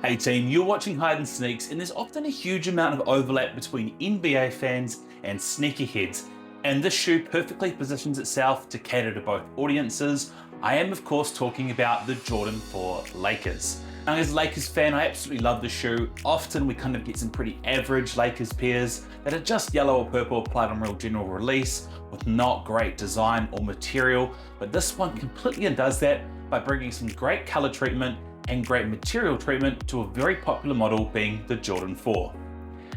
Hey team, you're watching Hide and Sneaks, and there's often a huge amount of overlap between NBA fans and sneakerheads, and this shoe perfectly positions itself to cater to both audiences. I am of course talking about the Jordan 4 Lakers. Now as a Lakers fan, I absolutely love the shoe. Often we kind of get some pretty average Lakers pairs that are just yellow or purple applied on real general release with not great design or material, but this one completely undoes that by bringing some great color treatment and great material treatment to a very popular model being the Jordan 4.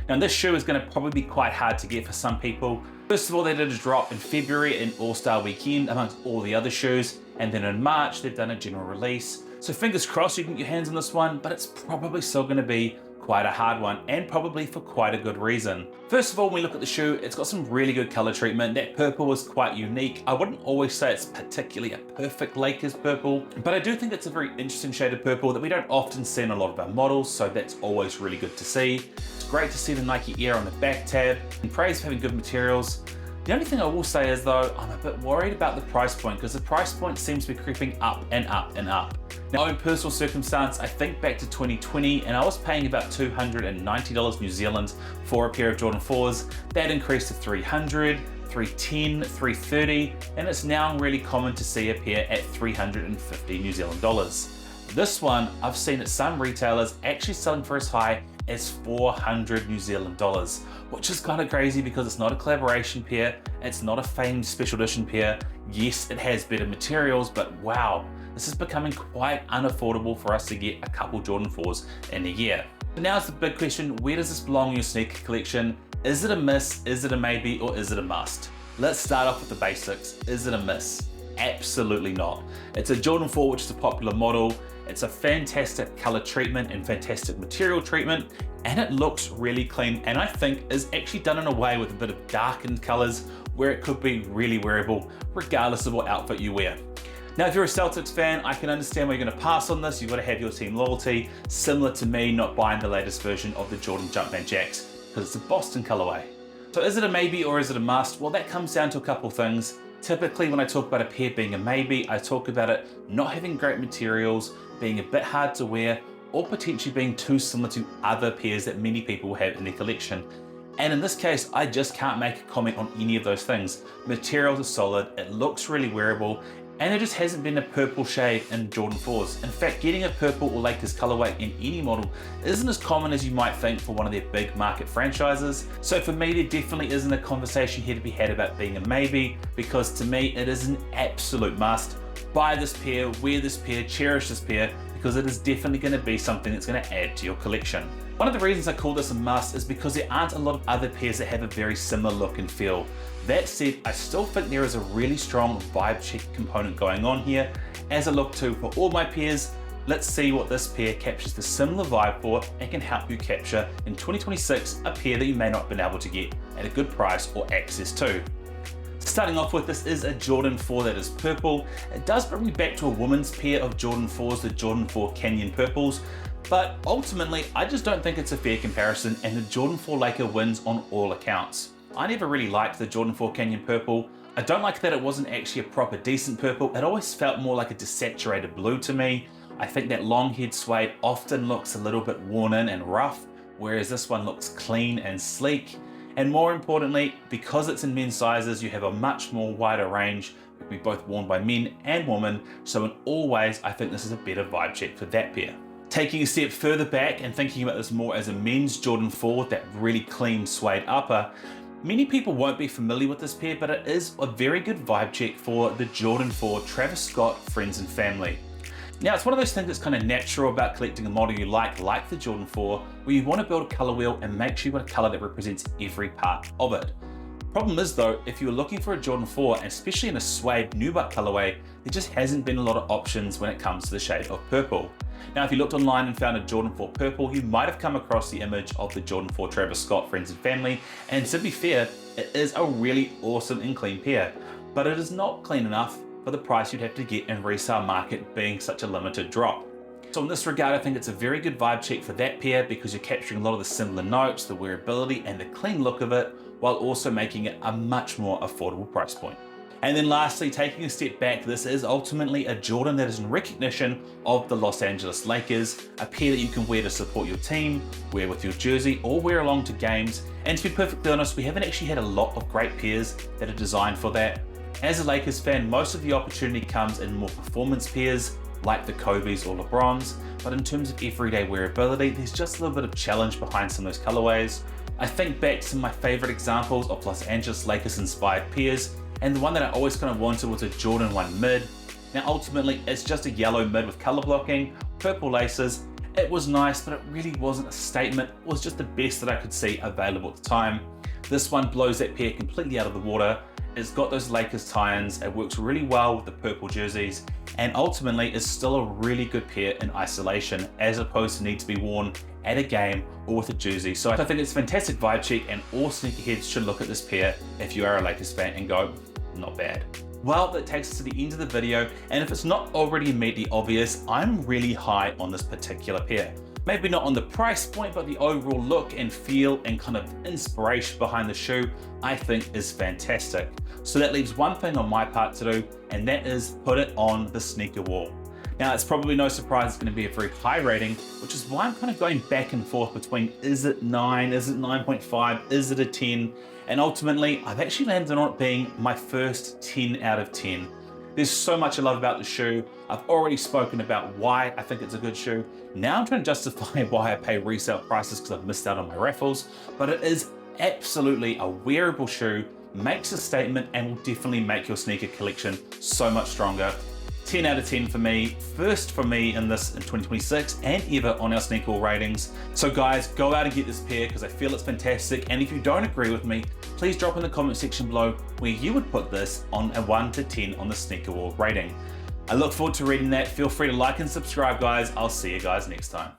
Now this shoe is going to probably be quite hard to get for some people. First of all, they did a drop in February in All-Star Weekend amongst all the other shoes, and then in March they've done a general release. So fingers crossed you can get your hands on this one, but it's probably still going to be quite a hard one, and probably for quite a good reason. First of all, when we look at the shoe, it's got some really good color treatment. That purple is quite unique. I wouldn't always say it's particularly a perfect Lakers purple, but I do think it's a very interesting shade of purple that we don't often see in a lot of our models, so that's always really good to see. It's great to see the Nike Air on the back tab, and praise for having good materials. The only thing I will say is though, I'm a bit worried about the price point because the price point seems to be creeping up and up and up. Now, in personal circumstance, I think back to 2020 and I was paying about $290 New Zealand for a pair of Jordan 4s. That increased to 300, 310, 330, and it's now really common to see a pair at 350 New Zealand dollars. This one, I've seen at some retailers actually selling for as high as 400 New Zealand dollars, which is kind of crazy because it's not a collaboration pair, it's not a famed special edition pair. Yes, it has better materials, but wow, this is becoming quite unaffordable for us to get a couple Jordan 4s in a year. So now it's the big question, where does this belong in your sneaker collection? Is it a miss, is it a maybe, or is it a must? Let's start off with the basics. Is it a miss? Absolutely not. It's a Jordan 4, which is a popular model. It's a fantastic color treatment and fantastic material treatment, and it looks really clean, and I think is actually done in a way with a bit of darkened colors where it could be really wearable regardless of what outfit you wear. Now, if you're a Celtics fan, I can understand why you're going to pass on this. You've got to have your team loyalty, similar to me not buying the latest version of the Jordan Jumpman Jacks because it's a Boston colorway. So is it a maybe or is it a must? Well, that comes down to a couple things. Typically, when I talk about a pair being a maybe, I talk about it not having great materials, being a bit hard to wear, or potentially being too similar to other pairs that many people have in their collection. And in this case, I just can't make a comment on any of those things. Materials are solid, it looks really wearable, and there just hasn't been a purple shade in Jordan 4s. In fact, getting a purple or Lakers colorway in any model isn't as common as you might think for one of their big market franchises. So for me, there definitely isn't a conversation here to be had about being a maybe, because to me, it is an absolute must. Buy this pair, wear this pair, cherish this pair, because it is definitely going to be something that's going to add to your collection. One of the reasons I call this a must is because there aren't a lot of other pairs that have a very similar look and feel. That said, I still think there is a really strong vibe check component going on here. As I look to for all my pairs, let's see what this pair captures the similar vibe for and can help you capture in 2026 a pair that you may not have been able to get at a good price or access to. Starting off with, this is a Jordan 4 that is purple. It does bring me back to a woman's pair of Jordan 4s, the Jordan 4 Canyon Purples, but ultimately I just don't think it's a fair comparison, and the Jordan 4 Laker wins on all accounts. I never really liked the Jordan 4 Canyon Purple. I don't like that it wasn't actually a proper decent purple. It always felt more like a desaturated blue to me. I think that long haired suede often looks a little bit worn in and rough, whereas this one looks clean and sleek. And more importantly, because it's in men's sizes, you have a much more wider range. It can be both worn by men and women, so in all ways, I think this is a better vibe check for that pair. Taking a step further back and thinking about this more as a men's Jordan 4 with that really clean suede upper, many people won't be familiar with this pair, but it is a very good vibe check for the Jordan 4 Travis Scott Friends and Family. Now, it's one of those things that's kind of natural about collecting a model you like the Jordan 4, where you want to build a color wheel and make sure you have a color that represents every part of it. Problem is though, if you're looking for a Jordan 4, and especially in a suede nubuck colorway, there just hasn't been a lot of options when it comes to the shade of purple. Now, if you looked online and found a Jordan 4 purple, you might have come across the image of the Jordan 4 Travis Scott Friends and Family, and to be fair, it is a really awesome and clean pair, but it is not clean enough for the price you'd have to get in resale market being such a limited drop. So in this regard, I think it's a very good vibe check for that pair because you're capturing a lot of the similar notes, the wearability and the clean look of it, while also making it a much more affordable price point. And then lastly, taking a step back, this is ultimately a Jordan that is in recognition of the Los Angeles Lakers, a pair that you can wear to support your team, wear with your jersey, or wear along to games. And to be perfectly honest, we haven't actually had a lot of great pairs that are designed for that. As a Lakers fan, most of the opportunity comes in more performance pairs, like the Kobe's or LeBron's, but in terms of everyday wearability, there's just a little bit of challenge behind some of those colorways. I think back to my favorite examples of Los Angeles Lakers inspired pairs, and the one that I always kind of wanted was a Jordan 1 mid. Now ultimately, it's just a yellow mid with color blocking, purple laces. It was nice, but it really wasn't a statement. It was just the best that I could see available at the time. This one blows that pair completely out of the water. It's got those Lakers tie-ins, it works really well with the purple jerseys, and ultimately is still a really good pair in isolation as opposed to need to be worn at a game or with a jersey. So I think it's fantastic vibe check, and all sneakerheads should look at this pair if you are a Lakers fan and go, not bad. Well, that takes us to the end of the video, and if it's not already immediately obvious, I'm really high on this particular pair. Maybe not on the price point, but the overall look and feel and kind of inspiration behind the shoe, I think is fantastic. So that leaves one thing on my part to do, and that is put it on the sneaker wall. Now, it's probably no surprise it's going to be a very high rating, which is why I'm kind of going back and forth between is it 9, is it 9.5, is it a 10? And ultimately, I've actually landed on it being my first 10 out of 10. There's so much I love about the shoe. I've already spoken about why I think it's a good shoe. Now I'm trying to justify why I pay resale prices because I've missed out on my raffles, but it is absolutely a wearable shoe, makes a statement, and will definitely make your sneaker collection so much stronger. 10 out of 10 for me, first for me in 2026 and ever on our sneaker wall ratings. So guys, go out and get this pair because I feel it's fantastic, and if you don't agree with me, please drop in the comment section below where you would put this on a 1 to 10 on the sneaker wall rating. I look forward to reading that. Feel free to like and subscribe, guys. I'll see you guys next time.